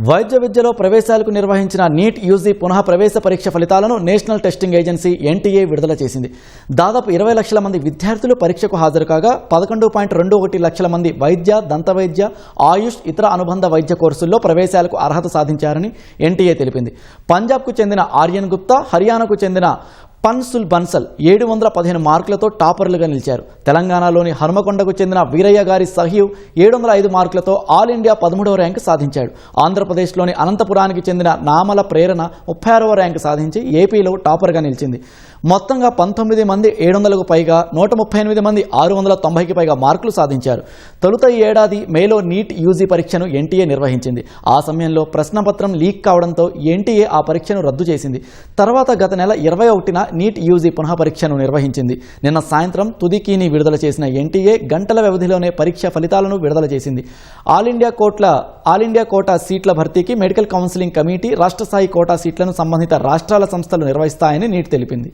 వైద్య విద్యలో ప్రవేశాలకు నిర్వహించిన నీట్ యూజీ పునః ప్రవేశ పరీక్ష ఫలితాలను నేషనల్ టెస్టింగ్ ఏజెన్సీ ఎన్టీఏ విడుదల చేసింది. దాదాపు 20 లక్షల మంది విద్యార్థులు పరీక్షకు హాజరు కాగా 11.21 లక్షల మంది వైద్య, దంతవైద్య, ఆయుష్, ఇతర అనుబంధ వైద్య కోర్సుల్లో ప్రవేశాలకు అర్హత సాధించారని ఎన్టీఏ తెలిపింది. పంజాబ్కు చెందిన ఆర్యన్ గుప్తా, హర్యానాకు చెందిన పన్సుల్ బన్సల్ 715 మార్కులతో టాపర్లుగా నిలిచారు. తెలంగాణలోని హనుమకొండకు చెందిన వీరయ్య గారి సహీవ్ 705 మార్కులతో ఆల్ ఇండియా 13వ ర్యాంకు సాధించాడు. ఆంధ్రప్రదేశ్లోని అనంతపురానికి చెందిన నామల ప్రేరణ 36వ ర్యాంకు సాధించి ఏపీలో టాపర్గా నిలిచింది. మొత్తంగా 19 మంది 700కు పైగా, 138 మంది 690కి పైగా మార్కులు సాధించారు. తొలుత ఈ ఏడాది మేలో నీట్ యూజీ పరీక్షను ఎన్టీఏ నిర్వహించింది. ఆ సమయంలో ప్రశ్నపత్రం లీక్ కావడంతో ఎన్టీఏ ఆ పరీక్షను రద్దు చేసింది. తర్వాత గత నెల 21న నీట్ యూజీ పునః పరీక్షను నిర్వహించింది. నిన్న సాయంత్రం తుది కీని విడుదల చేసిన ఎన్టీఏ గంటల వ్యవధిలోనే పరీక్ష ఫలితాలను విడుదల చేసింది. ఆల్ ఇండియా కోటా సీట్ల భర్తీకి మెడికల్ కౌన్సిలింగ్ కమిటీ, రాష్ట్ర స్థాయి కోటా సీట్లను సంబంధిత రాష్ట్రాల సంస్థలు నిర్వహిస్తాయని నీట్ తెలిపింది.